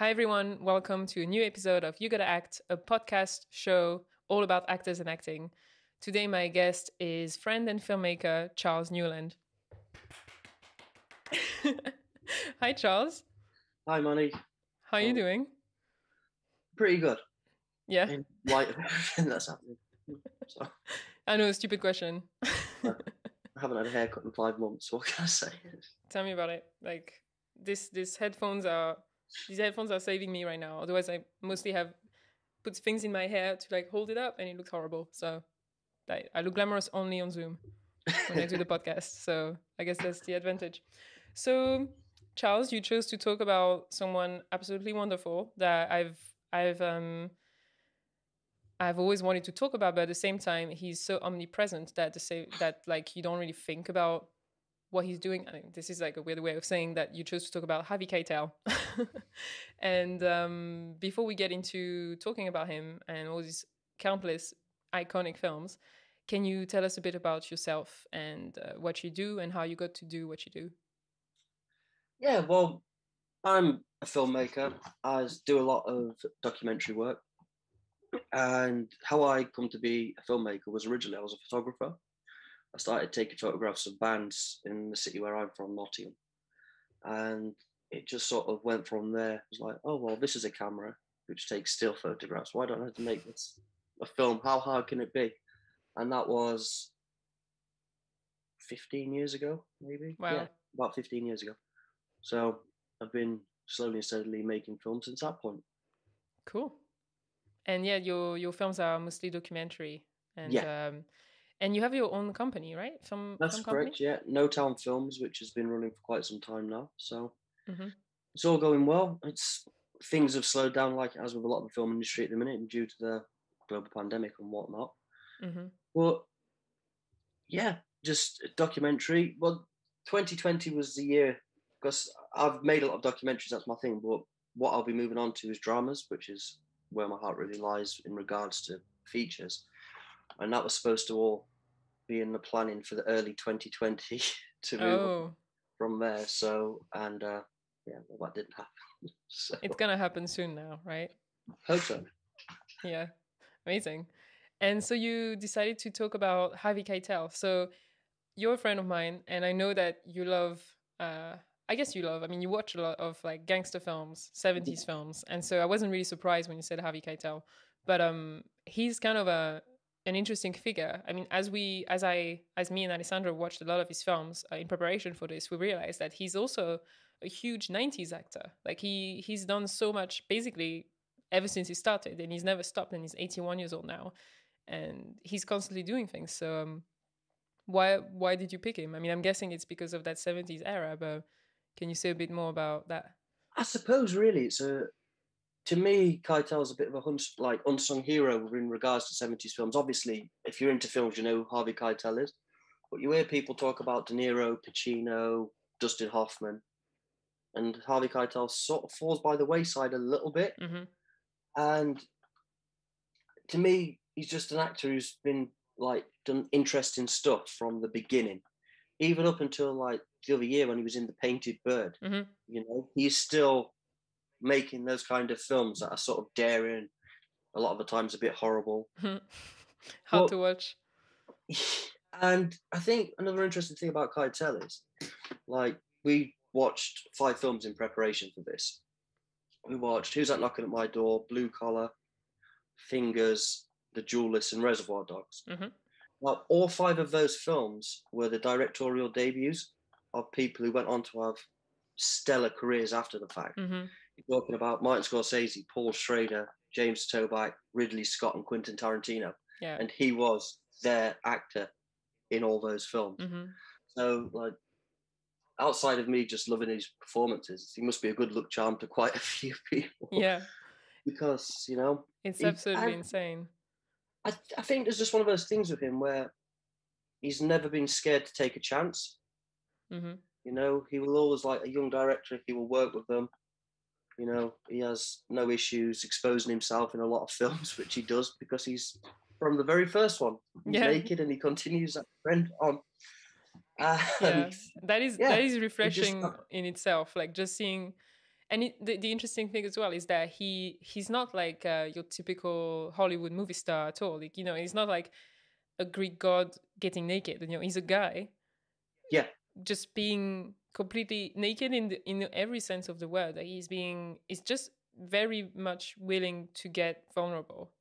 Hi, everyone. Welcome to a new episode of You Gotta Act, a podcast show all about actors and acting. Today, my guest is friend and filmmaker Charles Newland. Hi, Charles. Hi, Manny. How are you doing? Pretty good. Yeah. In light of everything that's happening. So, I know, a stupid question. I haven't had a haircut in 5 months. What can I say? Tell me about it. Like these headphones are saving me right now. Otherwise, I mostly have put things in my hair to like hold it up, and it looks horrible. So I look glamorous only on Zoom when I do the podcast. So I guess that's the advantage. So Charles, you chose to talk about someone absolutely wonderful that I've always wanted to talk about, but at the same time, he's so omnipresent that like you don't really think about what he's doing. I mean, this is like a weird way of saying that you chose to talk about Harvey Keitel. And before we get into talking about him and all these countless iconic films, can you tell us a bit about yourself and what you do and how you got to do what you do? Yeah, well, I'm a filmmaker. I do a lot of documentary work. And how I come to be a filmmaker was originally I was a photographer. I started taking photographs of bands in the city where I'm from, Nottingham. And it just sort of went from there. It was like, oh, well, this is a camera which takes still photographs. Why don't I have to make this a film? How hard can it be? And that was 15 years ago, maybe. Wow. Yeah, about 15 years ago. So I've been slowly and steadily making films since that point. Cool. And yeah, your films are mostly documentary, and Yeah. And you have your own company, right? That's Film correct, company? yeah. No Town Films, which has been running for quite some time now. So Mm-hmm. it's all going well. Things have slowed down, like as with a lot of the film industry at the minute, due to the global pandemic and whatnot. Mm-hmm. But yeah, just a documentary. Well, 2020 was the year because I've made a lot of documentaries. That's my thing. But what I'll be moving on to is dramas, which is where my heart really lies in regards to features. And that was supposed to all be in the planning for the early 2020 to move on from there. So, and yeah, well, that didn't happen. So, it's gonna happen soon now, right? hope so. Yeah, amazing. And so you decided to talk about Harvey Keitel. So you're a friend of mine, and I know that you love. I guess you love. I mean, you watch a lot of like gangster films, 70s films, and so I wasn't really surprised when you said Harvey Keitel. But he's kind of an interesting figure. I mean, as me and Alessandro watched a lot of his films in preparation for this, we realized that he's also a huge 90s actor. Like he's done so much basically ever since he started, and he's never stopped, and he's 81 years old now, and he's constantly doing things. So why did you pick him? I mean, I'm guessing it's because of that 70s era, but can you say a bit more about that? I suppose really to me, Keitel's a bit of a unsung hero in regards to 70s films. Obviously, if you're into films, you know who Harvey Keitel is. But you hear people talk about De Niro, Pacino, Dustin Hoffman, and Harvey Keitel sort of falls by the wayside a little bit. Mm-hmm. And to me, he's just an actor who's been like done interesting stuff from the beginning, even up until like the other year when he was in The Painted Bird. Mm-hmm. You know, he's still making those kind of films that are sort of daring, a lot of the times a bit horrible. Hard to watch. And I think another interesting thing about Keitel is, like, we watched 5 films in preparation for this. We watched Who's That Knocking at My Door, Blue Collar, Fingers, The Duellists, and Reservoir Dogs. Mm-hmm. Well, all 5 of those films were the directorial debuts of people who went on to have stellar careers after the fact. Mm-hmm. You're talking about Martin Scorsese, Paul Schrader, James Toback, Ridley Scott, and Quentin Tarantino. Yeah. And he was their actor in all those films. Mm-hmm. So, like, outside of me just loving his performances, he must be a good luck charm to quite a few people. Yeah. Because, you know, it's absolutely insane. I think there's just one of those things with him where he's never been scared to take a chance. Mm-hmm. You know, he will always, like a young director, he will work with them. You know, he has no issues exposing himself in a lot of films, which he does because he's from the very first one. He's naked and he continues that trend on. Yeah, that is refreshing in itself. Like just seeing, And the interesting thing as well is that he's not like your typical Hollywood movie star at all. Like, you know, he's not like a Greek god getting naked. You know, he's a guy Yeah, just being completely naked in every sense of the word. Like he's just very much willing to get vulnerable.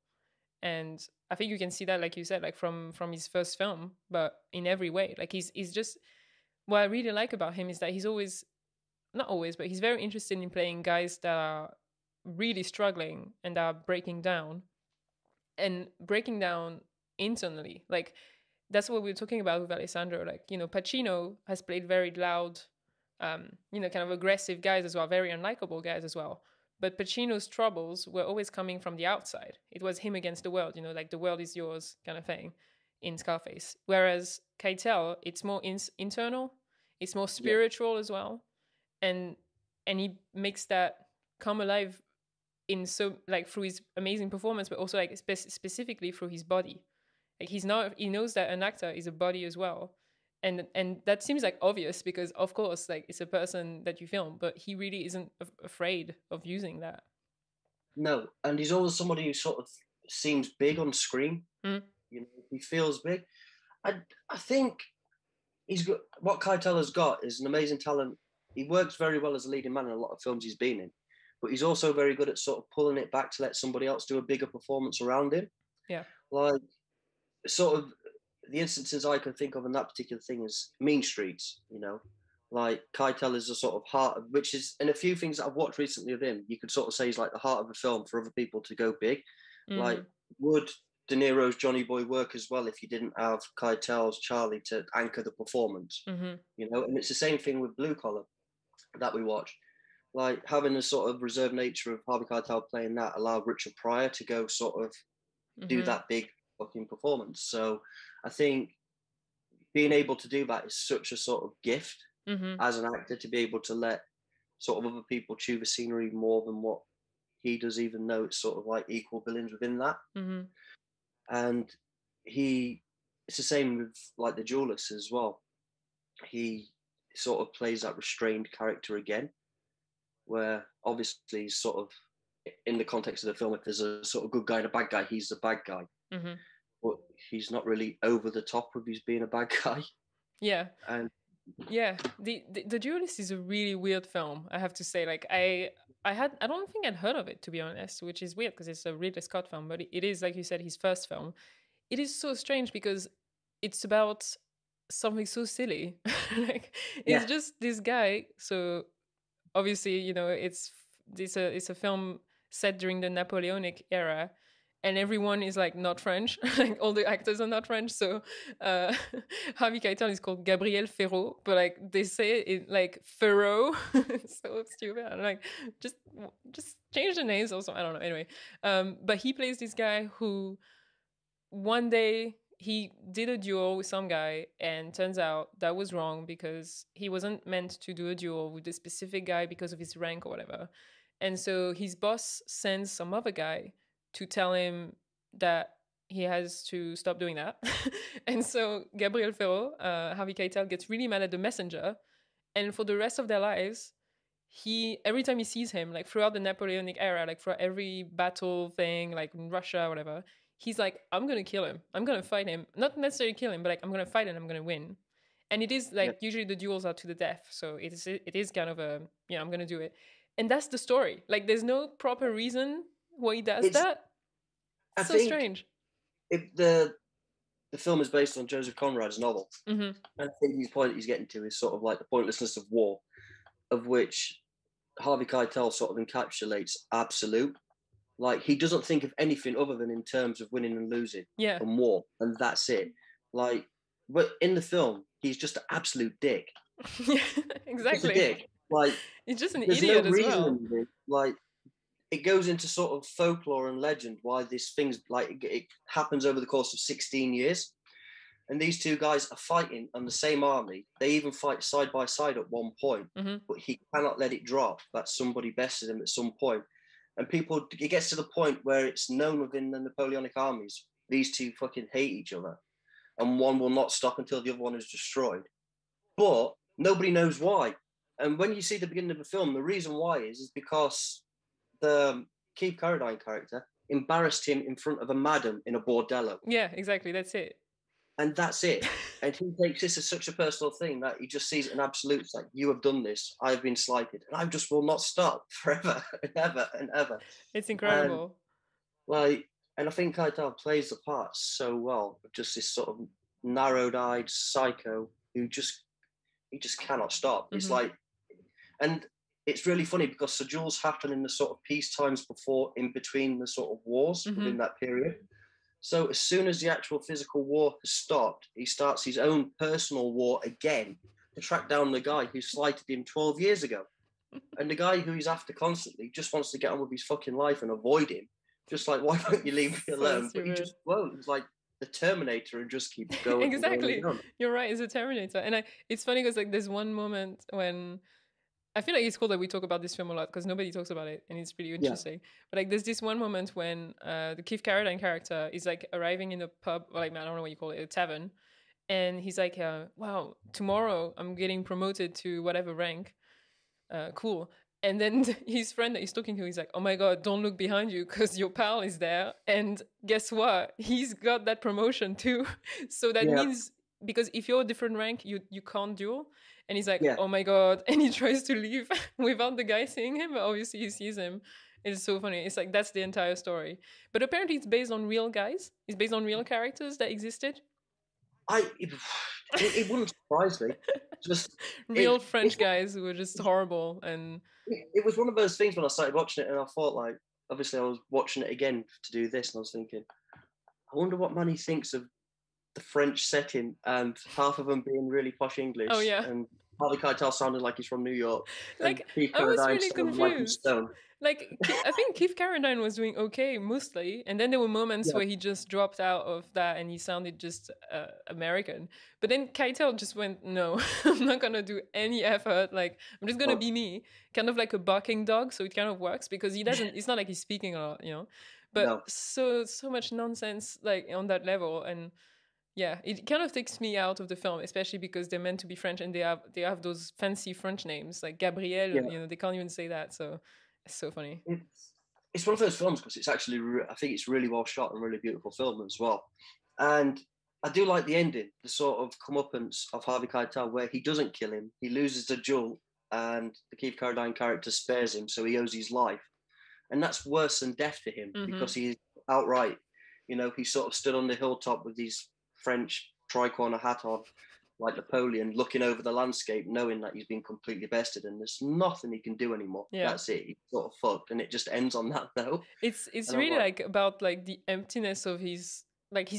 And I think you can see that, like you said, like from his first film, but in every way. Like he's just, what I really like about him is that he's always, not always, but he's very interested in playing guys that are really struggling and are breaking down, and breaking down internally. Like that's what we were talking about with Alessandro. Like, you know, Pacino has played very loud, you know, kind of aggressive guys as well, very unlikable guys as well. But Pacino's troubles were always coming from the outside. It was him against the world, you know, like the world is yours kind of thing in Scarface. Whereas Keitel, it's more internal, it's more spiritual as well. And he makes that come alive in so like through his amazing performance, but also like specifically through his body. Like he knows that an actor is a body as well. And that seems like obvious because of course like it's a person that you film, but he really isn't afraid of using that. No, and he's always somebody who sort of seems big on screen. Mm. You know, he feels big. I think he's got, what Keitel has got is an amazing talent. He works very well as a leading man in a lot of films he's been in, but he's also very good at sort of pulling it back to let somebody else do a bigger performance around him. Yeah. Like sort of the instances I can think of in that particular thing is Mean Streets, you know, like Keitel is a sort of heart of, which is in a few things that I've watched recently of him, you could sort of say he's like the heart of a film for other people to go big. Like would De Niro's Johnny Boy work as well if you didn't have Keitel's Charlie to anchor the performance? You know, and it's the same thing with Blue Collar that we watched. Like having a sort of reserved nature of Harvey Keitel playing that allowed Richard Pryor to go sort of do that big fucking performance. So I think being able to do that is such a sort of gift as an actor, to be able to let sort of other people chew the scenery more than what he does, even though it's sort of like equal billings within that. And it's the same with like the Duelists as well. He sort of plays that restrained character again, where obviously he's sort of in the context of the film, if there's a sort of good guy and a bad guy, he's the bad guy. But he's not really over the top of his being a bad guy. Yeah. And yeah, the Duelist is a really weird film, I have to say. Like I don't think I'd heard of it, to be honest, which is weird because it's a Ridley Scott film, but it is, like you said, his first film. It is so strange because it's about something so silly. Like it's just this guy. So obviously, you know, it's a film set during the Napoleonic era, and everyone is like not French. Like all the actors are not French. So Harvey Keitel is called Gabriel Ferraud, but like they say it like Ferraud. It's so stupid. I'm like, just change the names also. I don't know. Anyway, but he plays this guy who one day he did a duel with some guy, and turns out that was wrong because he wasn't meant to do a duel with a specific guy because of his rank or whatever. And so his boss sends some other guy to tell him that he has to stop doing that. And so Gabriel Ferraud, Harvey Keitel, gets really mad at the messenger. And for the rest of their lives, every time he sees him, like throughout the Napoleonic era, like for every battle thing, like in Russia or whatever, he's like, I'm going to kill him. I'm going to fight him. Not necessarily kill him, but like, I'm going to fight and I'm going to win. And it is like, usually the duels are to the death. So it is kind of a, I'm going to do it. And that's the story. Like, there's no proper reason why he does that. It's so strange. The film is based on Joseph Conrad's novel. And I think the point he's getting to is sort of like the pointlessness of war, of which Harvey Keitel sort of encapsulates absolute. Like, he doesn't think of anything other than in terms of winning and losing and war, and that's it. Like, but in the film, he's just an absolute dick. Yeah, exactly. Just a dick. Like, he's just an idiot as well. Like, it goes into sort of folklore and legend why this thing's like, it happens over the course of 16 years. And these two guys are fighting on the same army. They even fight side by side at one point, but he cannot let it drop that somebody bested him at some point. And it gets to the point where it's known within the Napoleonic armies, these two fucking hate each other. And one will not stop until the other one is destroyed. But nobody knows why. And when you see the beginning of the film, the reason why is because the Keith Carradine character embarrassed him in front of a madam in a bordello. Yeah, exactly. That's it. And that's it. And he takes this as such a personal thing that he just sees it in absolute. It's like, you have done this. I've been slighted. And I just will not stop forever and ever and ever. It's incredible. And I think Keitel plays the part so well. Just this sort of narrowed-eyed psycho who he just cannot stop. It's like, and it's really funny because Sir Jules happened in the sort of peace times before, in between the sort of wars within that period. So as soon as the actual physical war has stopped, he starts his own personal war again to track down the guy who slighted him 12 years ago. And the guy who he's after constantly just wants to get on with his fucking life and avoid him. Just like, why don't you leave me alone? But he just won't. It's like the Terminator and just keeps going. Exactly. And going. You're right. It's a Terminator. And it's funny because like there's one moment when I feel like it's cool that we talk about this film a lot because nobody talks about it and it's really interesting. Yeah. But like there's this one moment when the Keith Carradine character is like arriving in a pub, or like I don't know what you call it, a tavern. And he's like, wow, tomorrow I'm getting promoted to whatever rank. Cool. And then his friend that he's talking to, he's like, oh my God, don't look behind you because your pal is there. And guess what? He's got that promotion too. So that means, because if you're a different rank, you can't duel. And he's like, oh my God. And he tries to leave without the guy seeing him. But obviously he sees him. It's so funny. It's like, that's the entire story. But apparently it's based on real guys. It's based on real characters that existed. It wouldn't surprise me. Just real French guys who were just horrible. And it was one of those things when I started watching it, and I thought, like, obviously I was watching it again to do this, and I was thinking, I wonder what Manny thinks of the French setting and half of them being really posh English. Oh yeah. And Harvey Keitel sounded like he's from New York. Like, I was really confused. Like, I think Keith Carradine was doing okay mostly, and then there were moments where he just dropped out of that and he sounded just American. But then Keitel just went, no, I'm not gonna do any effort. Like, I'm just gonna be me, kind of like a barking dog. So it kind of works because he doesn't. It's not like he's speaking a lot, you know. But so much nonsense like on that level, and yeah, it kind of takes me out of the film, especially because they're meant to be French and they have those fancy French names like Gabriel. You know, they can't even say that. So. It's so funny. It's one of those films because it's actually, I think it's really well shot and really beautiful film as well. And I do like the ending, the sort of comeuppance of Harvey Keitel where he doesn't kill him. He loses the duel and the Keith Carradine character spares him, so he owes his life. And that's worse than death to him because he's outright, you know, he sort of stood on the hilltop with his French tricorner hat on, like Napoleon, looking over the landscape, knowing that he's been completely bested and there's nothing he can do anymore. That's it. He's sort of fucked, and it just ends on that note. It's really like about like the emptiness of his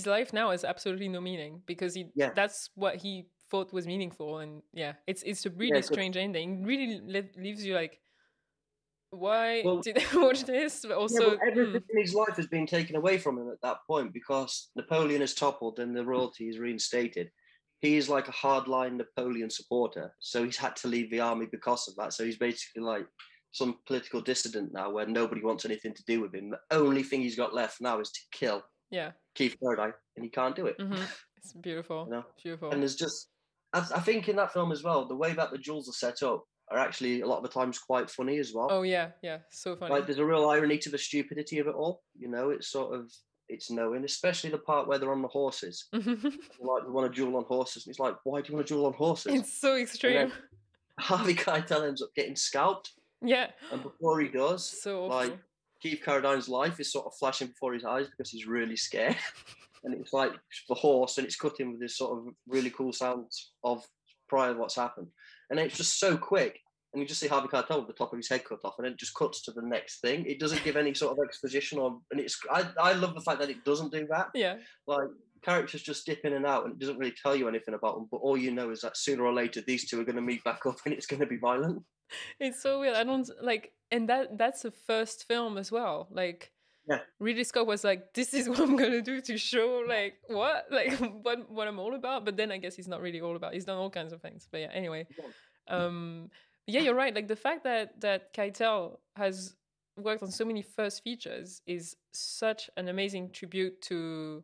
life now has absolutely no meaning because that's what he thought was meaningful, and it's a really strange ending. It really leaves you like, why did I watch this? But also, everything in his life has been taken away from him at that point because Napoleon has toppled and the royalty is reinstated. He is like a hardline Napoleon supporter, so he's had to leave the army because of that. So he's basically like some political dissident now, where nobody wants anything to do with him. The only thing he's got left now is to kill Keith Carradine, and he can't do it. It's beautiful, you know? Beautiful. And there's just, I think in that film as well, the way that the duels are set up are actually a lot of the times quite funny as well. Oh yeah, so funny. Like there's a real irony to the stupidity of it all. You know, it's sort of. It's knowing, especially the part where they're on the horses. Like, we want to duel on horses. And it's like, why do you want to duel on horses? It's so extreme. Harvey Keitel ends up getting scalped. Yeah. And before he does, so like, Keith Carradine's life is sort of flashing before his eyes because he's really scared. And it's like the horse, and it's cutting with this sort of really cool sounds of prior to what's happened. And it's just so quick. And you just see Harvey Keitel with the top of his head cut off, and then it just cuts to the next thing. It doesn't give any sort of exposition, and it's. I love the fact that it doesn't do that. Yeah. Like characters just dip in and out, and it doesn't really tell you anything about them. But all you know is that sooner or later these two are going to meet back up, and it's going to be violent. It's so weird. I don't like, and that's the first film as well. Like, Ridley Scott was like, "This is what I'm gonna do to show like what I'm all about." But then I guess he's not really all about. He's done all kinds of things. But yeah, anyway. Yeah, you're right. Like the fact that Keitel has worked on so many first features is such an amazing tribute to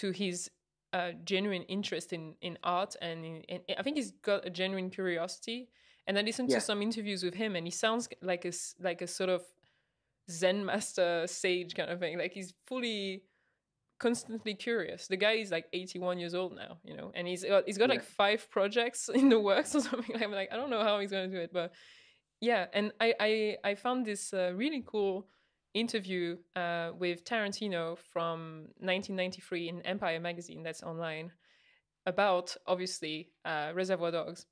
his genuine interest in art, and I think he's got a genuine curiosity. And I listened to some interviews with him, and he sounds like a sort of Zen master sage kind of thing. Like he's fully constantly curious. The guy is like 81 years old now, you know, and he's got like 5 projects in the works or something. I'm like, I don't know how he's gonna do it, but yeah. And I found this really cool interview with Tarantino from 1993 in Empire magazine that's online about obviously Reservoir Dogs,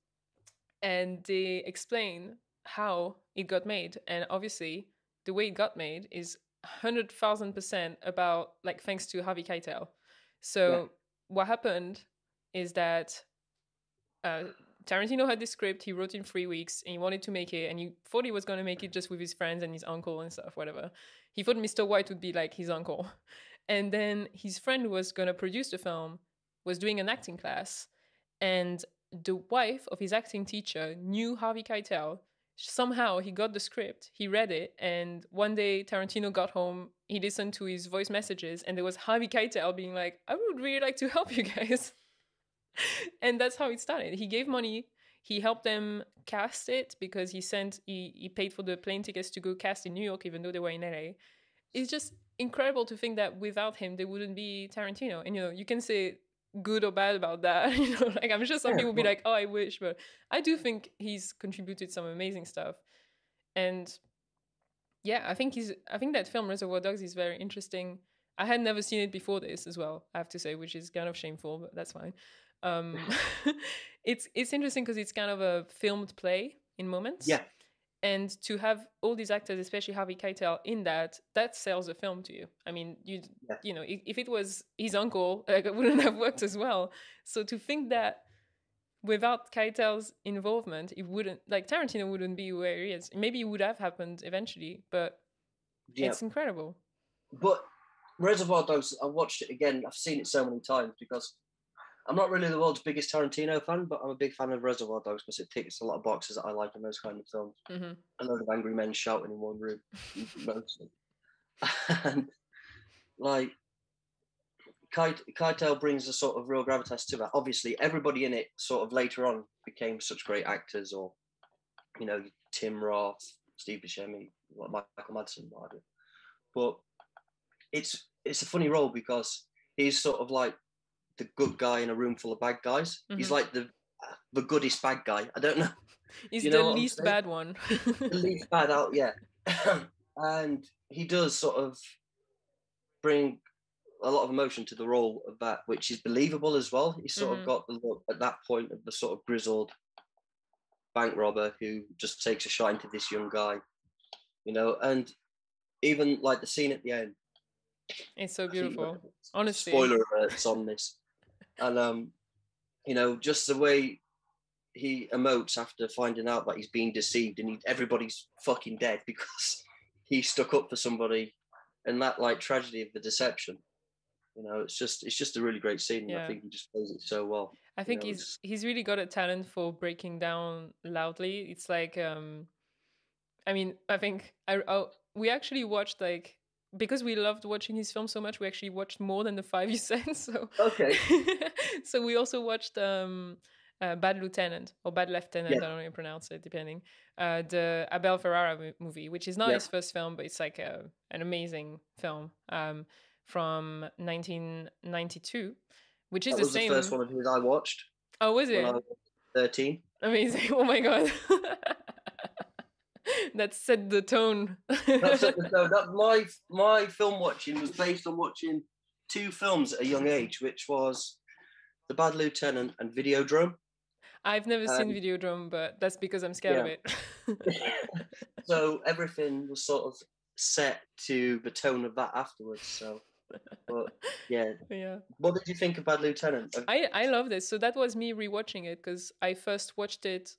and they explain how it got made, and obviously the way it got made is 100,000% about like thanks to Harvey Keitel. So what happened is that Tarantino had this script, he wrote in 3 weeks, and he wanted to make it, and he thought he was going to make it just with his friends and his uncle and stuff, whatever. He thought Mr. White would be like his uncle. And then his friend who was going to produce the film was doing an acting class, and the wife of his acting teacher knew Harvey Keitel. Somehow he got the script, he read it, and one day Tarantino got home, he listened to his voice messages, and there was Harvey Keitel being like, I would really like to help you guys. And that's how it started. He gave money, he helped them cast it, because he paid for the plane tickets to go cast in New York, even though they were in LA. It's just incredible to think that without him, there wouldn't be Tarantino. And, you know, you can say good or bad about that. You know, like I'm sure some people will be like, oh, I wish, but I do think he's contributed some amazing stuff. And yeah, I think that film Reservoir Dogs is very interesting. I had never seen it before this as well, I have to say, which is kind of shameful, but that's fine. It's interesting because it's kind of a filmed play in moments. Yeah. And to have all these actors, especially Harvey Keitel, in that sells the film to you. I mean, you know, if it was his uncle, like, it wouldn't have worked as well. So to think that without Keitel's involvement, it wouldn't, like, Tarantino wouldn't be where he is. Maybe it would have happened eventually, but it's incredible. But Reservoir Dogs, I watched it again. I've seen it so many times because I'm not really the world's biggest Tarantino fan, but I'm a big fan of Reservoir Dogs because it ticks a lot of boxes that I like in those kind of films. Mm-hmm. A load of angry men shouting in one room, mostly. And like Keitel brings a sort of real gravitas to that. Obviously, everybody in it sort of later on became such great actors, or, you know, Tim Roth, Steve Buscemi, Michael Madsen, whatever. But it's a funny role because he's sort of like the good guy in a room full of bad guys. Mm-hmm. He's like the goodest bad guy. I don't know. He's the least bad one. The least bad out, yeah. And he does sort of bring a lot of emotion to the role of that, which is believable as well. He's sort of got the look at that point of the sort of grizzled bank robber who just takes a shot into this young guy, you know. And even like the scene at the end, it's so beautiful. Honestly, spoiler alerts on this. And you know, just the way he emotes after finding out that he's being deceived and everybody's fucking dead because he stuck up for somebody, and that like tragedy of the deception. You know, it's just a really great scene. Yeah. I think he just plays it so well. I think he's really got a talent for breaking down loudly. It's like, I mean, I think we actually watched, like, because we loved watching his film so much, we actually watched more than the 5 you sent. So okay. So we also watched Bad Lieutenant or Bad Lieutenant, I don't know how you pronounce it, depending. The Abel Ferrara movie, which is not his first film, but it's like an amazing film from 1992, which is the same. That was the first one of his I watched. Oh, was it? When I was 13. Amazing! Oh my god. That set the tone. That set the tone. My film watching was based on watching 2 films at a young age, which was The Bad Lieutenant and Videodrome. I've never seen Videodrome, but that's because I'm scared of it. So everything was sort of set to the tone of that afterwards. So, but yeah. What did you think of Bad Lieutenant? I loved it. So that was me rewatching it because I first watched it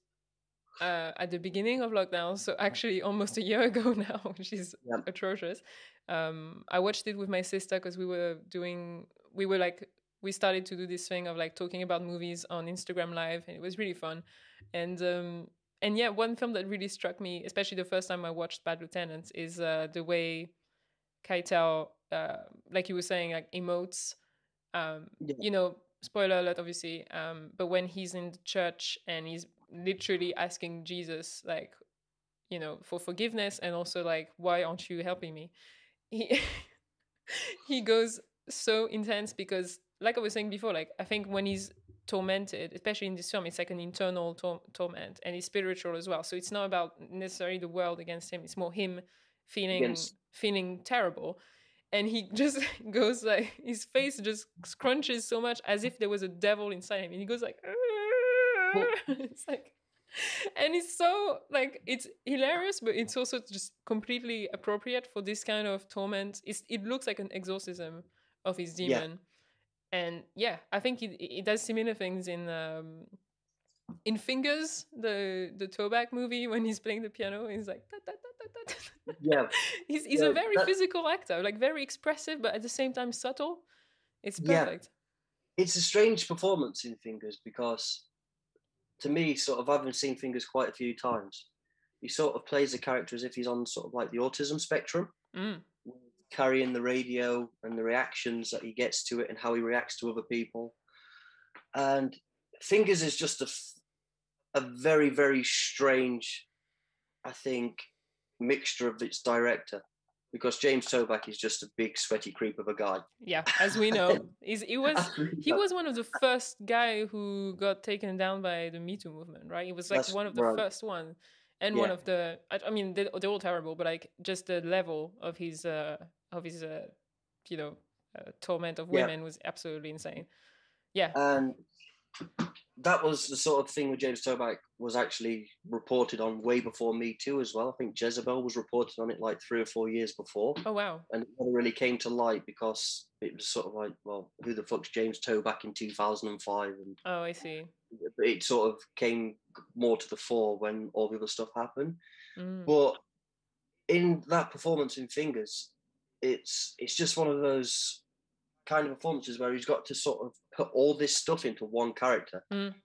at the beginning of lockdown, so actually almost a year ago now, which is atrocious. I watched it with my sister because we started to do this thing of like talking about movies on Instagram Live, and it was really fun. And yeah, one film that really struck me, especially the first time I watched Bad Lieutenant, is the way Keitel, like you were saying, like emotes. You know, spoiler alert, obviously. But when he's in the church and he's literally asking Jesus, like, you know, for forgiveness, and also like, why aren't you helping me? He he goes so intense because, like I was saying before, like I think when he's tormented, especially in this film, it's like an internal torment, and it's spiritual as well. So it's not about necessarily the world against him; it's more him feeling terrible. And he just goes like, his face just scrunches so much as if there was a devil inside him, and he goes like, it's like, and it's so like, it's hilarious, but it's also just completely appropriate for this kind of torment. It looks like an exorcism of his demon. And yeah, I think it does similar things in Fingers, the Toback movie, when he's playing the piano. He's like, da, da, da, da, da. Yeah. He's a very physical actor, like very expressive, but at the same time subtle. It's perfect. It's a strange performance in Fingers, because to me, sort of, I've seen Fingers quite a few times. He sort of plays the character as if he's on sort of like the autism spectrum, carrying the radio and the reactions that he gets to it and how he reacts to other people. And Fingers is just a very, very strange, I think, mixture of its director, because James Toback is just a big sweaty creep of a guy. Yeah, as we know. He was one of the first guy who got taken down by the Me Too movement, right? He was like one of the first one, and one of the, I mean, they're all terrible, but like just the level of his torment of women was absolutely insane. Yeah. And that was the sort of thing with James Toback was actually reported on way before Me Too as well. I think Jezebel was reported on it like 3 or 4 years before. Oh, wow. And it never really came to light because it was sort of like, well, who the fuck's James Toback in 2005? And oh, I see. it sort of came more to the fore when all the other stuff happened. But in that performance in Fingers, it's just one of those kind of performances where he's got to sort of put all this stuff into one character.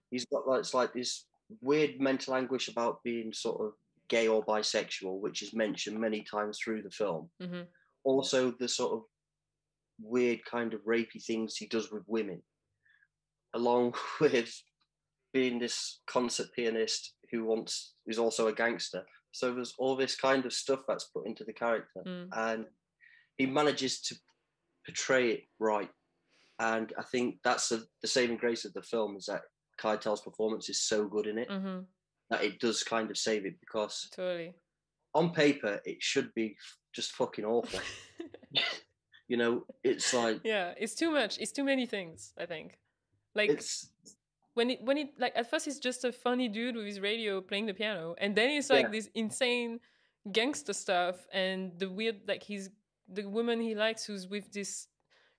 He's got like, it's like this weird mental anguish about being sort of gay or bisexual, which is mentioned many times through the film. Also the sort of weird kind of rapey things he does with women, along with being this concert pianist who's also a gangster. So there's all this kind of stuff that's put into the character, and he manages to portray it right. And I think that's the saving grace of the film, is that Keitel's performance is so good in it that it does kind of save it, because totally on paper it should be just fucking awful. You know, it's like, yeah, it's too much, it's too many things, I think. Like when it like, at first he's just a funny dude with his radio playing the piano, and then it's like this insane gangster stuff, and the weird, like, the woman he likes who's with this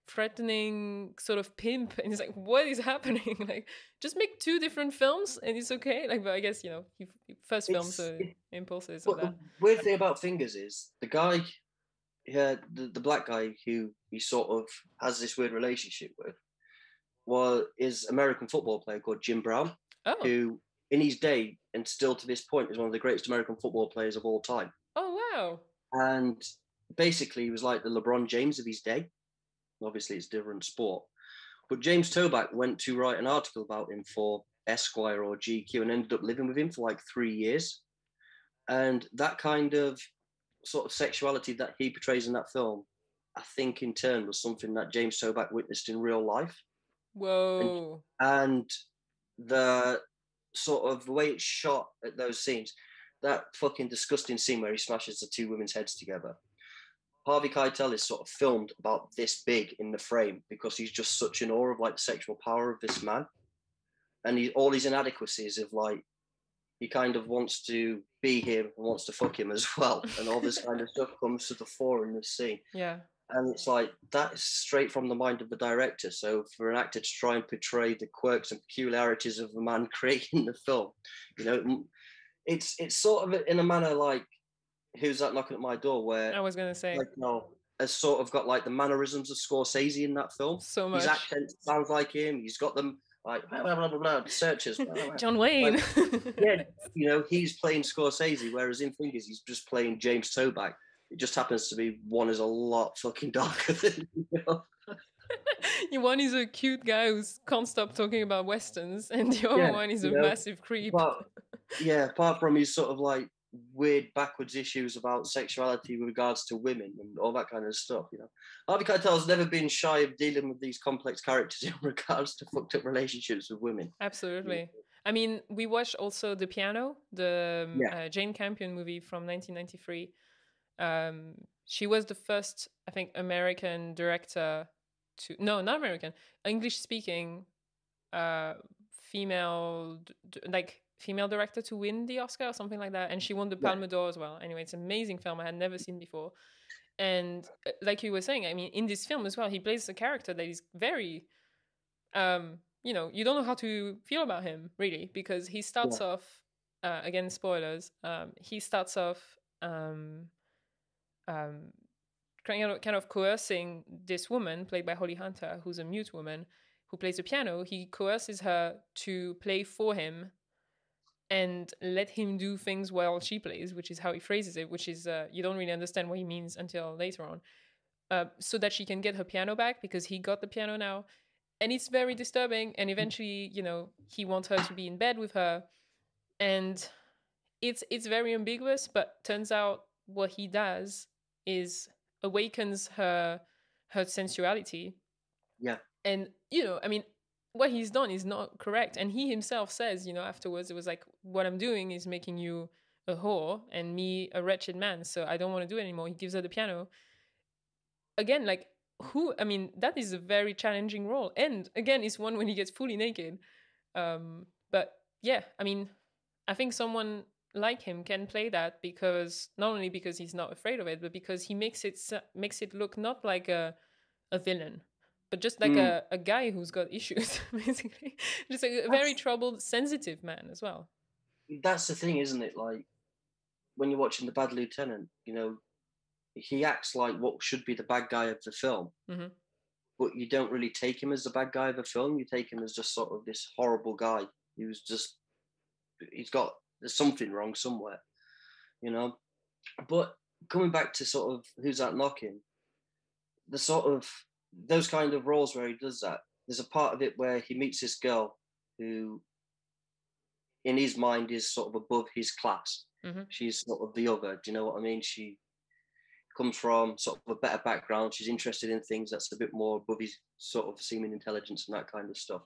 threatening sort of pimp, and he's like, what is happening? Like, just make 2 different films and it's okay. Like, but I guess, you know, he first film, so impulses of that. The weird thing about Fingers is the guy, the black guy who he sort of has this weird relationship with, is American football player called Jim Brown, who in his day and still to this point is one of the greatest American football players of all time. Oh, wow. And basically he was like the LeBron James of his day. Obviously it's a different sport, but James Toback went to write an article about him for Esquire or GQ and ended up living with him for like 3 years. And that kind of sort of sexuality that he portrays in that film, I think in turn was something that James Toback witnessed in real life. Whoa. And the sort of the way it's shot at those scenes, that fucking disgusting scene where he smashes the 2 women's heads together. Harvey Keitel is sort of filmed about this big in the frame because he's just such in awe of like the sexual power of this man, and all these inadequacies of like, he kind of wants to be him and wants to fuck him as well, and all this kind of stuff comes to the fore in this scene. Yeah. And it's like, that is straight from the mind of the director. So for an actor to try and portray the quirks and peculiarities of the man creating the film, you know, it's sort of in a manner like Who's That Knocking at My Door, where I was gonna say, like, has sort of got like the mannerisms of Scorsese in that film. So much. His accent sounds like him. He's got them like blah, blah, blah, blah, searches. John Wayne. Like, yeah, you know, he's playing Scorsese, whereas in Fingers he's just playing James Toback. It just happens to be one is a lot fucking darker than, you know. One is a cute guy who can't stop talking about westerns, and the other Yeah, one is you a know, massive creep. but yeah, apart from his sort of like weird backwards issues about sexuality with regards to women and all that kind of stuff, you know, Harvey Keitel's never been shy of dealing with these complex characters in regards to fucked up relationships with women. Absolutely. I mean, we watched also The Piano, the Yeah, Jane Campion movie from 1993. She was the first, I think, American director to, no, not American, English speaking uh, female, like female director to win the Oscar or something like that. And she won the Palme d'Or as well. Anyway, it's an amazing film I had never seen before. And like you were saying, I mean, in this film as well, he plays a character that is very, you know, you don't know how to feel about him really, because he starts off, again, spoilers, he starts off kind of coercing this woman played by Holly Hunter, who's a mute woman who plays the piano. He coerces her to play for him and let him do things while she plays, which is how he phrases it, which is you don't really understand what he means until later on, so that she can get her piano back, because he got the piano now. And it's very disturbing. And eventually, you know, he wants her to be in bed with her. And it's very ambiguous, but turns out what he does is awakens her sensuality. Yeah. And, you know, I mean, what he's done is not correct. And he himself says, you know, afterwards, it was like, what I'm doing is making you a whore and me a wretched man. So I don't want to do it anymore. He gives her the piano. Again, like, who, I mean, that is a very challenging role. And again, it's one when he gets fully naked. But yeah, I mean, I think someone like him can play that, because not only because he's not afraid of it, but because he makes it look not like a villain, but just like a guy who's got issues, basically. Just a very troubled, sensitive man as well. That's the thing, isn't it? Like, when you're watching The Bad Lieutenant, you know, he acts like what should be the bad guy of the film, but you don't really take him as the bad guy of the film. You take him as just sort of this horrible guy who's just, there's something wrong somewhere, you know. But coming back to sort of Who's That Knocking, the sort of those kind of roles where he does that, there's a part of it where he meets this girl who in his mind is sort of above his class. She's sort of the other, do you know what I mean? She comes from sort of a better background. She's interested in things that's a bit more above his sort of seeming intelligence and that kind of stuff.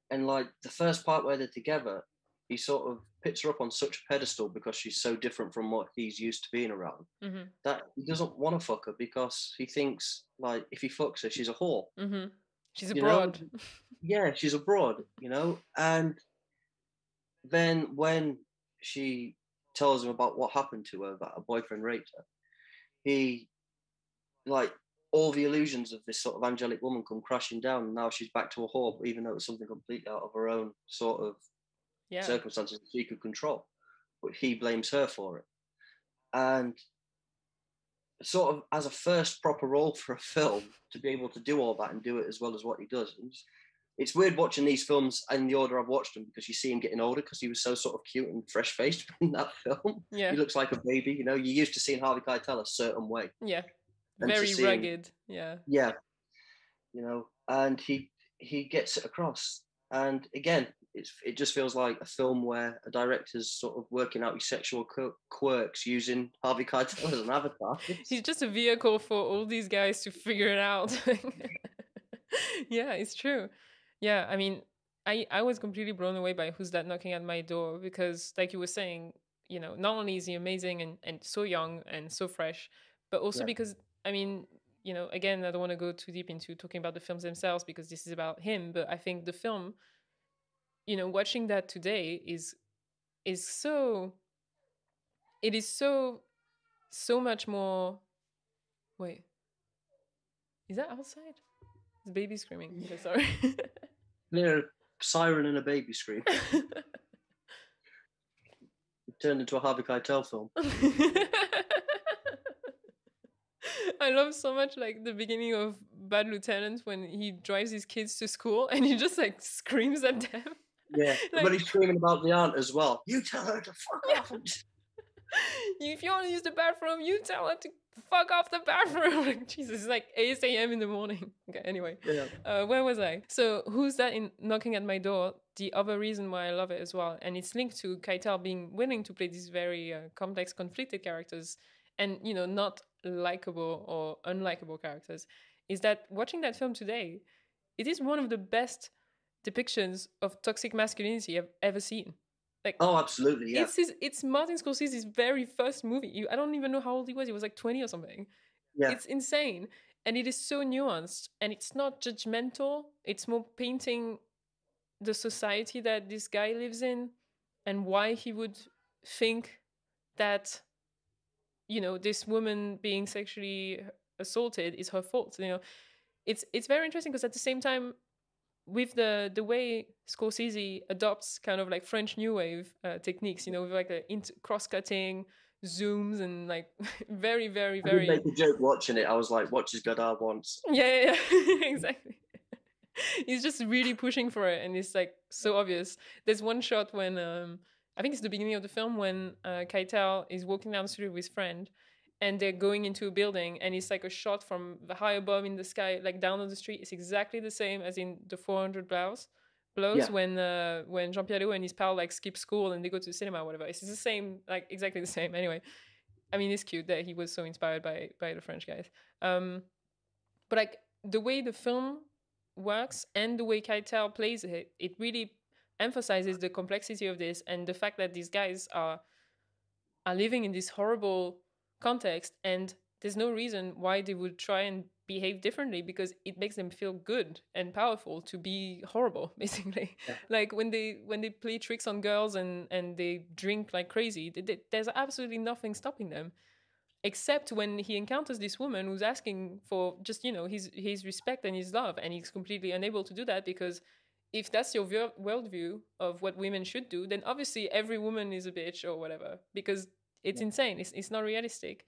And like the first part where they're together, he sort of puts her up on such a pedestal because she's so different from what he's used to being around, that he doesn't want to fuck her, because he thinks, like, if he fucks her, she's a whore. She's a broad. Yeah, she's a broad, you know. And then when she tells him about what happened to her, that her boyfriend raped her, he, like, all the illusions of this sort of angelic woman come crashing down, and now she's back to a whore, even though it's something completely out of her own sort of circumstances that she could control. But he blames her for it. And sort of as a first proper role for a film, to be able to do all that and do it as well as what he does. It's weird watching these films in the order I've watched them, because you see him getting older, because he was so sort of cute and fresh-faced in that film. Yeah. He looks like a baby, you know. You're used to seeing Harvey Keitel a certain way. Yeah. Very rugged. Yeah. Yeah. You know, and he gets it across. And again, it just feels like a film where a director's sort of working out his sexual quirks using Harvey Keitel as an avatar. He's just a vehicle for all these guys to figure it out. Yeah, it's true. Yeah, I mean, I was completely blown away by Who's That Knocking at My Door, because, like you were saying, you know, not only is he amazing and so young and so fresh, but also because, I mean, you know, again, I don't want to go too deep into talking about the films themselves, because this is about him, but I think the film, you know, watching that today is so, it is so much more. Wait, is that outside? It's baby screaming. Okay, sorry. Yeah, siren and a baby scream. It turned into a Harvey Keitel film. I love so much, like, the beginning of Bad Lieutenant, when he drives his kids to school and he just, like, screams at them. Yeah, like, but he's screaming about the aunt as well. You tell her to fuck off. If you want to use the bathroom, you tell her to fuck off the bathroom. Like, Jesus, it's like 8 a.m. in the morning. Okay, anyway, where was I? So who's that in knocking at my door? The other reason why I love it as well, and it's linked to Keitel being willing to play these very complex, conflicted characters, and not likable or unlikable characters, is that watching that film today, it is one of the best depictions of toxic masculinity I've ever seen. Like, oh, absolutely, yeah. It's Martin Scorsese's very first movie. I don't even know how old he was. He was like 20 or something. Yeah. It's insane. And it is so nuanced. And it's not judgmental. It's more painting the society that this guy lives in and why he would think that, this woman being sexually assaulted is her fault. It's very interesting because at the same time, with the way Scorsese adopts kind of like French New Wave techniques, with like the cross-cutting zooms and like very, very, very. I did make a joke watching it. I was like, "Watch as Godard wants." Yeah, exactly. He's just really pushing for it, and it's like so obvious. There's one shot when I think it's the beginning of the film when Keitel is walking down the street with his friend, and they're going into a building, and it's like a shot from the high above in the sky, like down on the street. It's exactly the same as in the 400 blows when Jean-Pierre and his pal like skip school and they go to the cinema or whatever. It's the same, like exactly the same. Anyway, I mean, it's cute that he was so inspired by the French guys. But like the way the film works and the way Keitel plays it, it really emphasizes the complexity of this and the fact that these guys are living in this horrible context, and there's no reason why they would try and behave differently because it makes them feel good and powerful to be horrible, basically. Yeah. Like when they play tricks on girls and they drink like crazy, there's absolutely nothing stopping them, except when he encounters this woman who's asking for just his respect and his love, and he's completely unable to do that because if that's your worldview of what women should do, then obviously every woman is a bitch or whatever, because it's insane. It's not realistic.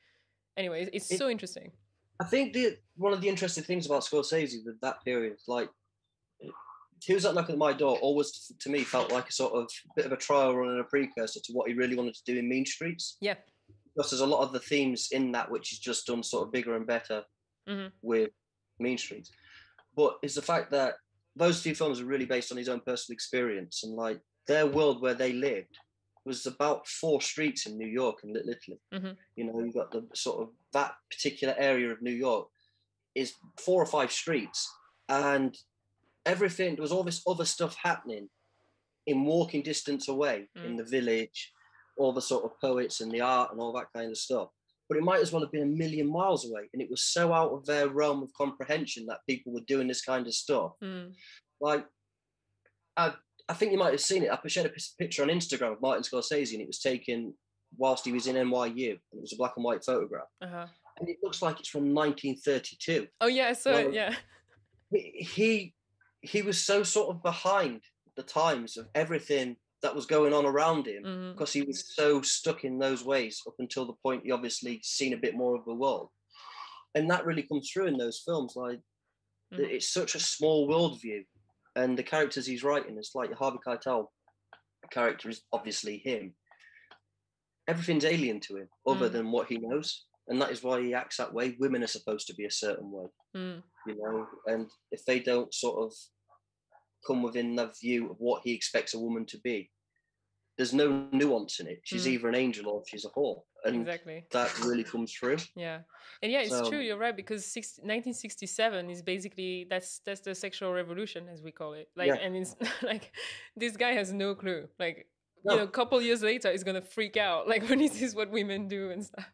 Anyway, it's so interesting. I think one of the interesting things about Scorsese with that period, like, Who's That Knocking at My Door always, to me, felt like a sort of bit of a trial run and a precursor to what he really wanted to do in Mean Streets. Yeah. Because there's a lot of the themes in that which is just done sort of bigger and better with Mean Streets. But it's the fact that those two films are really based on his own personal experience, and like their world where they lived was about 4 streets in New York and Little Italy. You've got the sort of that particular area of New York is 4 or 5 streets, and everything, there was all this other stuff happening in walking distance away in the village, all the sort of poets and the art and all that kind of stuff. But it might as well have been a million miles away, and it was so out of their realm of comprehension that people were doing this kind of stuff. Like, I think you might have seen it. I shared a picture on Instagram of Martin Scorsese, and it was taken whilst he was in NYU, and it was a black and white photograph. And it looks like it's from 1932. Oh yeah, I saw it. Yeah. He was so sort of behind the times of everything that was going on around him because he was so stuck in those ways up until the point he obviously seen a bit more of the world. And that really comes through in those films. Like, it's such a small worldview. And the characters he's writing, it's like Harvey Keitel character is obviously him. Everything's alien to him other than what he knows. And that is why he acts that way. Women are supposed to be a certain way, and if they don't sort of come within the view of what he expects a woman to be, there's no nuance in it. She's either an angel or she's a whore. And exactly. That really comes through. Yeah. And yeah, it's true. You're right. Because 1967 is basically, that's the sexual revolution, as we call it. Like, and it's like, this guy has no clue. Like, a couple years later, he's going to freak out. Like, when he sees what women do and stuff.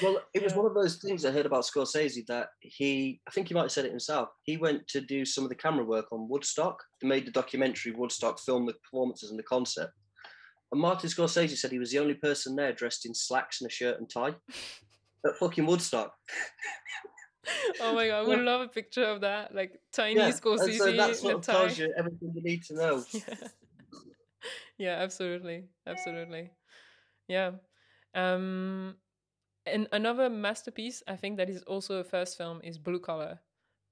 Well, it was one of those things I heard about Scorsese that I think he might have said it himself. He went to do some of the camera work on Woodstock. They made the documentary Woodstock, filmed the performances and the concept. And Martin Scorsese said he was the only person there dressed in slacks and a shirt and tie at fucking Woodstock. Oh my God, I would love a picture of that. Like tiny Scorsese. And so that sort of tells you everything you need to know. Yeah, absolutely. Absolutely. Yeah. And another masterpiece, I think, that is also a first film is Blue Collar,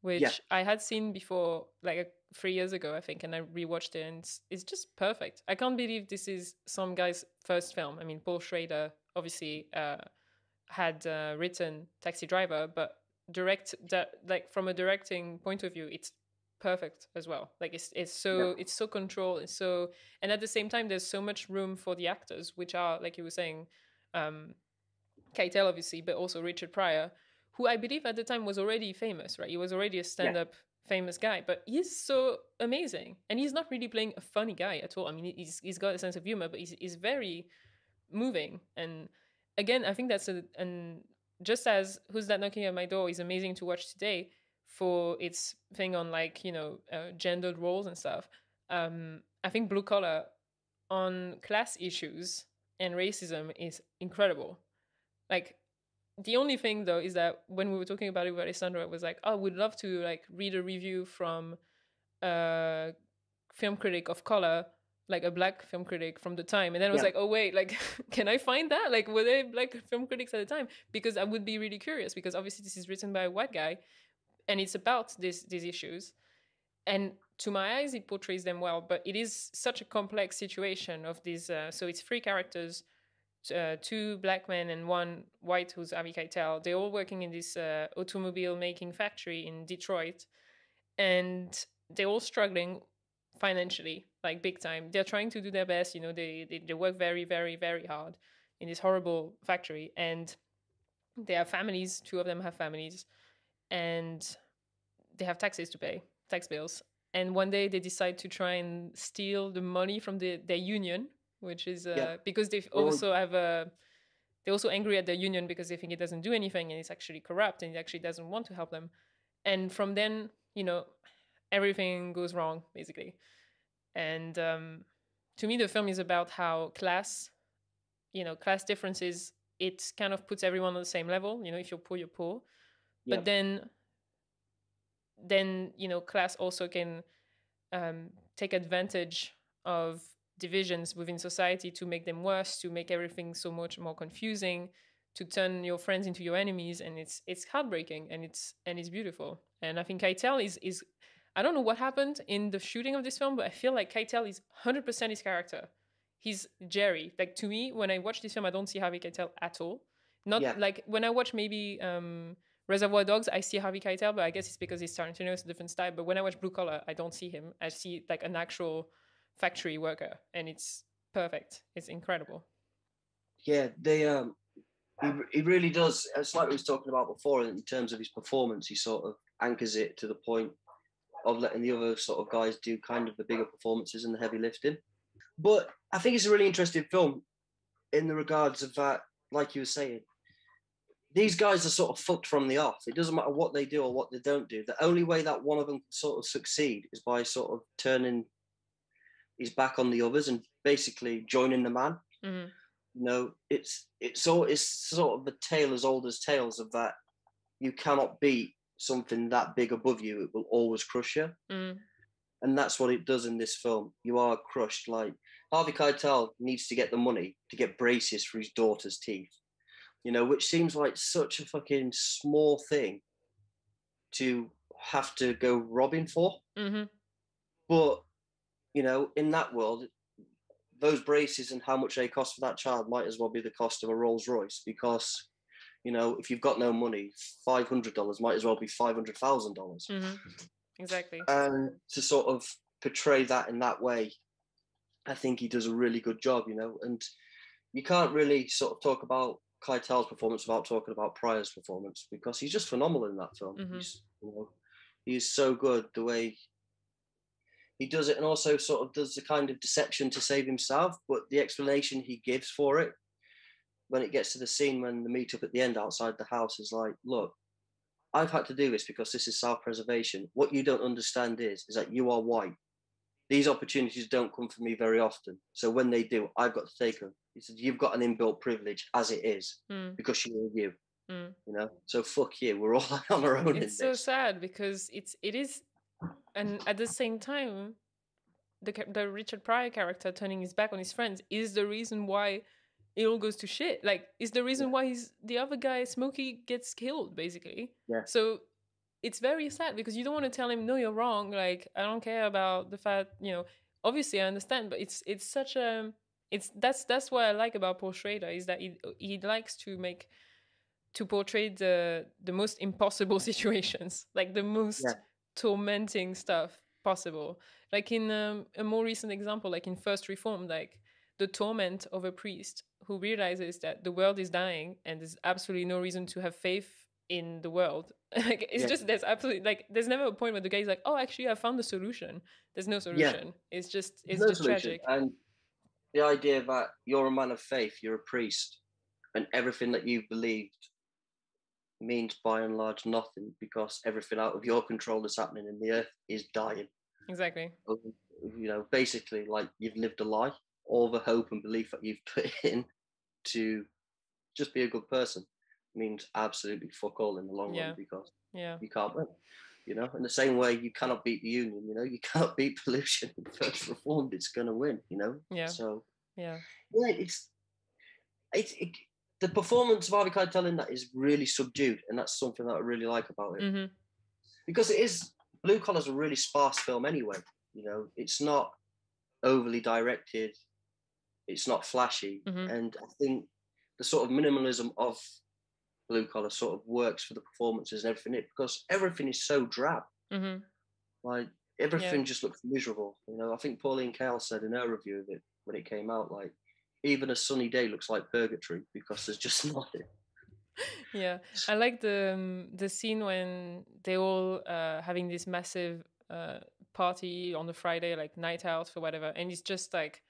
which I had seen before, like 3 years ago, I think, and I rewatched it, and it's just perfect. I can't believe this is some guy's first film. I mean, Paul Schrader, obviously, had written Taxi Driver, but like from a directing point of view, it's perfect as well. Like it's so controlled, it's so, and at the same time there's so much room for the actors, which are, like you were saying, Keitel obviously, but also Richard Pryor, who I believe at the time was already famous, right? He was already a stand-up famous guy, but he's so amazing, and he's not really playing a funny guy at all. I mean, he's got a sense of humor, but he's very moving. And again, I think that's and just as Who's That Knocking at My Door is amazing to watch today for its thing on, like, gendered roles and stuff. I think Blue Collar on class issues and racism is incredible. Like, the only thing though is that when we were talking about it with Alessandro, it was like, oh, we'd love to like read a review from a film critic of color, like a black film critic from the time. And then I was like, oh wait, like, can I find that? Like, were they black film critics at the time? Because I would be really curious, because obviously this is written by a white guy and it's about these issues. And to my eyes, it portrays them well, but it is such a complex situation of these. So it's 3 characters, 2 black men and 1 white, who's Harvey Keitel. They're all working in this automobile making factory in Detroit, and they're all struggling financially, like big time. They're trying to do their best, they work very, very, very hard in this horrible factory, and they have families. 2 of them have families, and they have taxes to pay, tax bills. And one day they decide to try and steal the money from their union, which is because they also have they're also angry at their union because they think it doesn't do anything and it's actually corrupt and it actually doesn't want to help them. And from then, everything goes wrong, basically. And to me, the film is about how class differences, it kind of puts everyone on the same level. If you're poor, you're poor. Yep. But then class also can take advantage of divisions within society to make them worse, to make everything so much more confusing, to turn your friends into your enemies, and it's heartbreaking, and it's beautiful. And I think Keitel is I don't know what happened in the shooting of this film, but I feel like Keitel is 100% his character. He's Jerry. Like, to me, when I watch this film, I don't see Harvey Keitel at all. Not like when I watch maybe Reservoir Dogs, I see Harvey Keitel, but I guess it's because he's Tarantino, it's a different style. But when I watch Blue Collar, I don't see him. I see like an actual factory worker, and it's perfect. It's incredible. Yeah, he really does. It's like we was talking about before, in terms of his performance, he sort of anchors it to the point of letting the other sort of guys do kind of the bigger performances and the heavy lifting. But I think it's a really interesting film in the regards of that, like you were saying, these guys are sort of fucked from the off. It doesn't matter what they do or what they don't do. The only way that one of them can sort of succeed is by sort of turning his back on the others and basically joining the man. Mm-hmm. It's sort of the tale as old as tales of that. You cannot beat something that big above you. It will always crush you. Mm. And that's what it does in this film. You are crushed. Like, Harvey Keitel needs to get the money to get braces for his daughter's teeth, which seems like such a fucking small thing to have to go robbing for. Mm-hmm. But, in that world, those braces and how much they cost for that child might as well be the cost of a Rolls Royce, because, if you've got no money, $500 might as well be $500,000. Mm-hmm. Exactly. And to sort of portray that in that way, I think he does a really good job, and you can't really sort of talk about Keitel's performance without talking about Pryor's performance, because he's just phenomenal in that film. Mm-hmm. He's so good the way he does it, and also sort of does the kind of deception to save himself, but the explanation he gives for it when it gets to the scene when the meet up at the end outside the house is like, look, I've had to do this because this is self-preservation. What you don't understand is that you are white. These opportunities don't come for me very often. So when they do, I've got to take them. He said, you've got an inbuilt privilege as it is because you're you. So fuck you. We're all on our own. It's so sad because it is, and at the same time, the Richard Pryor character turning his back on his friends is the reason why it all goes to shit. Like, is the reason why the other guy, Smokey, gets killed, basically. Yeah. So it's very sad because you don't want to tell him, no, you're wrong. Like, I don't care about the fact, obviously I understand, but it's such a, that's what I like about Paul Schrader, is that he likes to make to portray the most impossible situations, like the most tormenting stuff possible. Like in a more recent example, like in First Reformed, like the torment of a priest who realizes that the world is dying and there's absolutely no reason to have faith in the world. Like it's just, there's absolutely, like, there's never a point where the guy's like, oh, actually I found the solution. There's no solution. It's just tragic. And the idea that you're a man of faith, you're a priest, and everything that you've believed means by and large nothing, because everything out of your control that's happening in the earth is dying. Exactly. You know, basically, like, you've lived a lie. All the hope and belief that you've put in to just be a good person means absolutely fuck all in the long run, because you can't win. You know, in the same way you cannot beat the union, you know, you can't beat pollution. First Reformed, it's going to win, you know? So, it's the performance of Harvey Keitel in that is really subdued, and that's something that I really like about it. Because it is, Blue Collar's a really sparse film anyway, you know, it's not overly directed, it's not flashy, and I think the sort of minimalism of Blue Collar sort of works for the performances and everything, because everything is so drab. Like, everything just looks miserable, you know. I think Pauline Kael said in her review of it when it came out, like, even a sunny day looks like purgatory because there's just nothing. I like the scene when they all having this massive party on the Friday, like night out or whatever, and it's just like,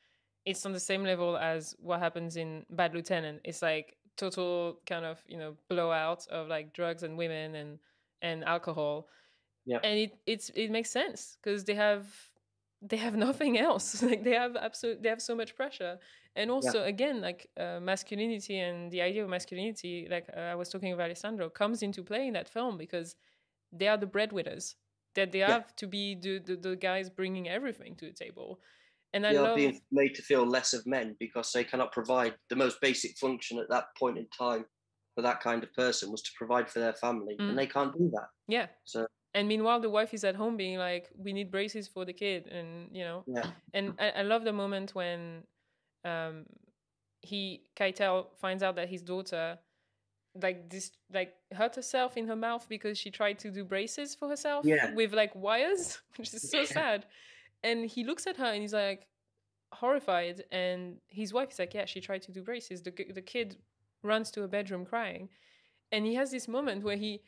it's on the same level as what happens in Bad Lieutenant. It's like total kind of, you know, blowout of like drugs and women and alcohol. And it makes sense because they have nothing else. Like they have so much pressure. And also again, like masculinity and the idea of masculinity, like I was talking about Alessandro, comes into play in that film because they are the breadwinners, that they have to be the guys bringing everything to the table. And I love being made to feel less of men because they cannot provide the most basic function at that point in time for that kind of person, was to provide for their family, and they can't do that. So, and meanwhile the wife is at home being like, we need braces for the kid, and you know. And I love the moment when Keitel finds out that his daughter like hurt herself in her mouth because she tried to do braces for herself with like wires, which is so sad. And he looks at her and he's like horrified, and his wife is like, yeah, she tried to do braces. The kid runs to her bedroom crying, and he has this moment where he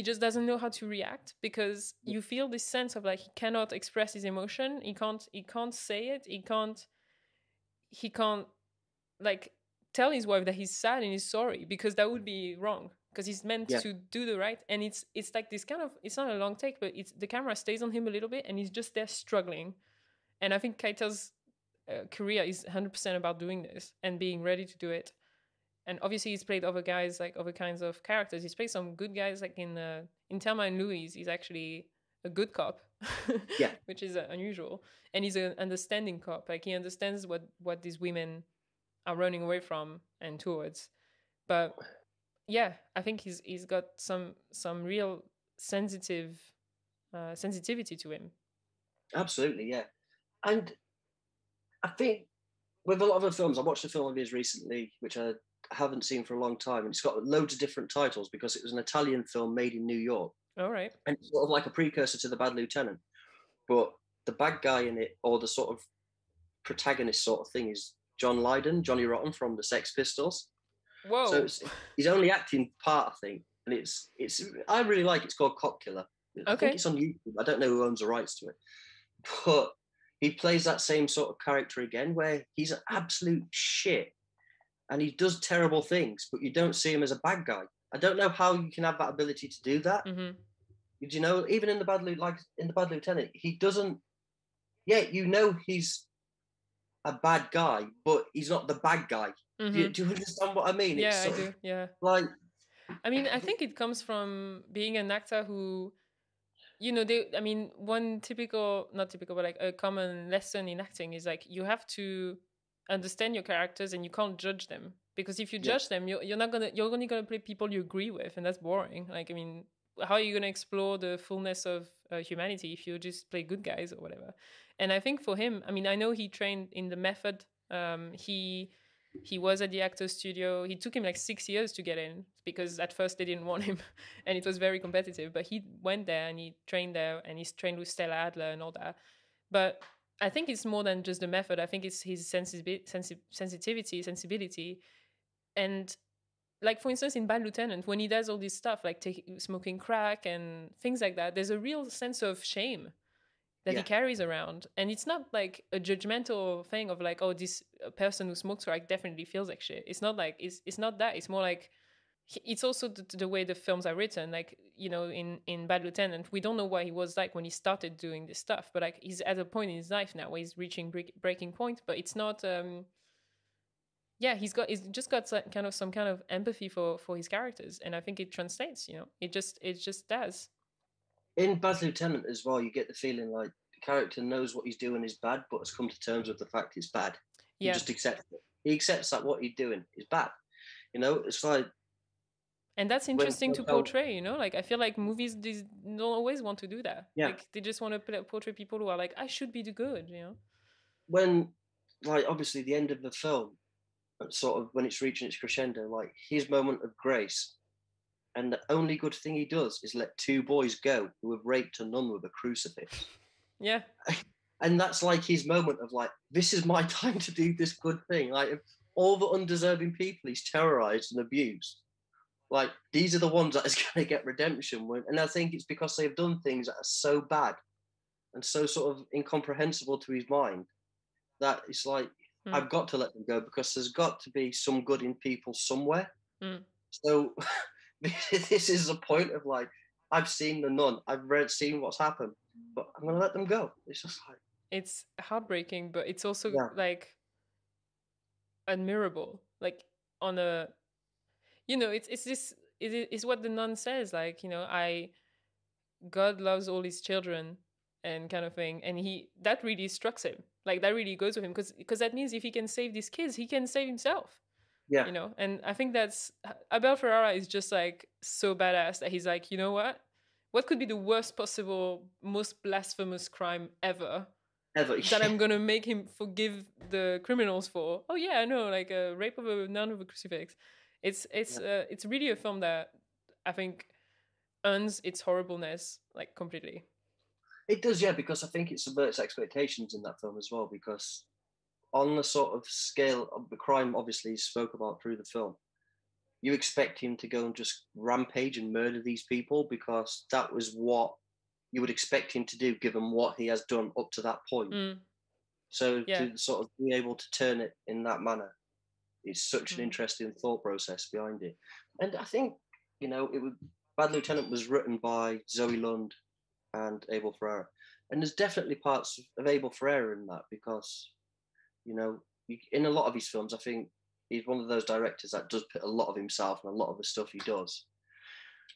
just doesn't know how to react, because you feel this sense of like he cannot express his emotion, he can't say it, he can't like tell his wife that he's sad and he's sorry, because that would be wrong, because he's meant to do the right. And it's like this kind of, it's not a long take, but it's, the camera stays on him a little bit and he's just there struggling. And I think Keitel's career is 100% about doing this and being ready to do it. And obviously he's played other guys, like other kinds of characters. He's played some good guys, like in Thelma and Louise, he's actually a good cop, which is unusual. And he's an understanding cop. Like he understands what these women are running away from and towards. But yeah, I think he's got some real sensitivity to him. Absolutely, yeah. And I think with a lot of the films, I watched a film of his recently, which I haven't seen for a long time, and it's got loads of different titles because it was an Italian film made in New York. All right. And it's sort of like a precursor to The Bad Lieutenant. But the bad guy in it, or the sort of protagonist sort of thing, is John Lydon, Johnny Rotten from the Sex Pistols. Whoa. So it's his only acting part, I think. And it's I really like it. It's called Cop Killer. I think it's on YouTube. I don't know who owns the rights to it. But he plays that same sort of character again, where he's an absolute shit and he does terrible things, but you don't see him as a bad guy. I don't know how you can have that ability to do that. You know, even in the Bad Lieutenant, he doesn't. Yeah, you know he's a bad guy, but he's not the bad guy. Do you understand what I mean? Yeah, I do. Yeah. Like, I mean, I think it comes from being an actor who, you know, one not typical, but like a common lesson in acting is like, you have to understand your characters and you can't judge them, because if you judge them, you're only gonna play people you agree with, and that's boring. Like, I mean, how are you gonna explore the fullness of humanity if you just play good guys or whatever? And I think for him, I mean, I know he trained in the method. He He was at the actor's studio. He took him like 6 years to get in because at first they didn't want him and it was very competitive. But he went there and he trained there and he's trained with Stella Adler and all that. But I think it's more than just the method. I think it's his sensibility. And like, for instance, in Bad Lieutenant, when he does all this stuff, like smoking crack and things like that, there's a real sense of shame that he carries around. And it's not like a judgmental thing of like, oh, this person who smokes crack definitely feels like shit. It's not like, it's not that. It's more like, it's also the way the films are written. Like, you know, in Bad Lieutenant, we don't know what he was like when he started doing this stuff, but like he's at a point in his life now where he's reaching breaking point, but it's not, he's just got some kind of empathy for his characters. And I think it translates, you know, it just does. In Bad Lieutenant as well, you get the feeling like the character knows what he's doing is bad, but has come to terms with the fact it's bad. He just accepts it. He accepts that what he's doing is bad. You know, it's like, and that's interesting to portray, you know? Like, I feel like movies don't always want to do that. Yeah. Like, they just want to portray people who are like, I should be the good, you know? When, like, obviously the end of the film, sort of when it's reaching its crescendo, like, his moment of grace, and the only good thing he does is let two boys go who have raped a nun with a crucifix. Yeah. And that's like his moment of like, this is my time to do this good thing. Like, all the undeserving people he's terrorized and abused, like, these are the ones that is going to get redemption. And I think it's because they've done things that are so bad and so sort of incomprehensible to his mind that it's like, I've got to let them go because there's got to be some good in people somewhere. So this is a point of like, I've seen the nun, I've seen what's happened, but I'm going to let them go. It's just like, it's heartbreaking, but it's also like admirable. Like, on a, you know, it's what the nun says, like, you know, God loves all his children and kind of thing. And that really struck him. Like, that really goes with him because that means if he can save these kids, he can save himself. Yeah. You know, and I think Abel Ferrara is just like so badass that he's like, you know what could be the worst possible, most blasphemous crime ever that I'm gonna make him forgive the criminals for? Oh yeah, I know, like a rape of a nun with a crucifix. It's really a film that I think earns its horribleness like completely. It does, yeah, because I think it subverts expectations in that film as well, because on the sort of scale of the crime obviously he spoke about through the film, you expect him to go and just rampage and murder these people because that was what you would expect him to do given what he has done up to that point. So to sort of be able to turn it in that manner is such an interesting thought process behind it. And I think, you know, Bad Lieutenant was written by Zoe Lund and Abel Ferrara. And there's definitely parts of Abel Ferrara in that because, you know, in a lot of his films, I think he's one of those directors that does put a lot of himself and a lot of the stuff he does.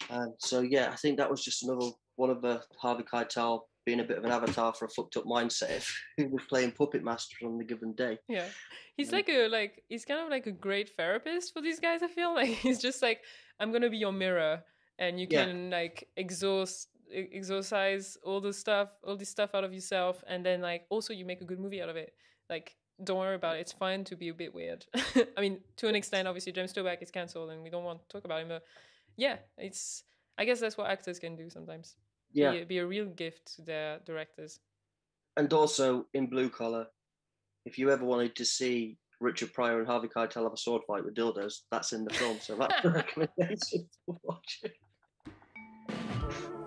And so, yeah, I think that was just another one of the Harvey Keitel being a bit of an avatar for a fucked up mindset who was playing Puppet Master on the given day. Yeah. He's he's kind of like a great therapist for these guys, I feel. Like, he's just like, I'm going to be your mirror and you can like exorcise all this stuff out of yourself. And then like, also you make a good movie out of it. Like, don't worry about it. It's fine to be a bit weird. I mean, to an extent, obviously, James Toback is cancelled and we don't want to talk about him. But yeah, I guess that's what actors can do sometimes. Yeah. Be a real gift to their directors. And also, in Blue Collar, if you ever wanted to see Richard Pryor and Harvey Keitel have a sword fight with dildos, that's in the film. So that's a recommendation to watch it.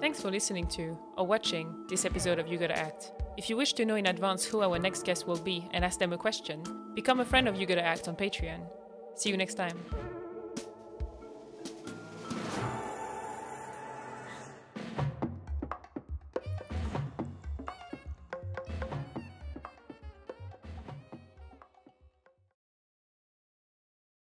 Thanks for listening to or watching this episode of You Gotta Act. If you wish to know in advance who our next guest will be and ask them a question, become a friend of You Gotta Act on Patreon. See you next time.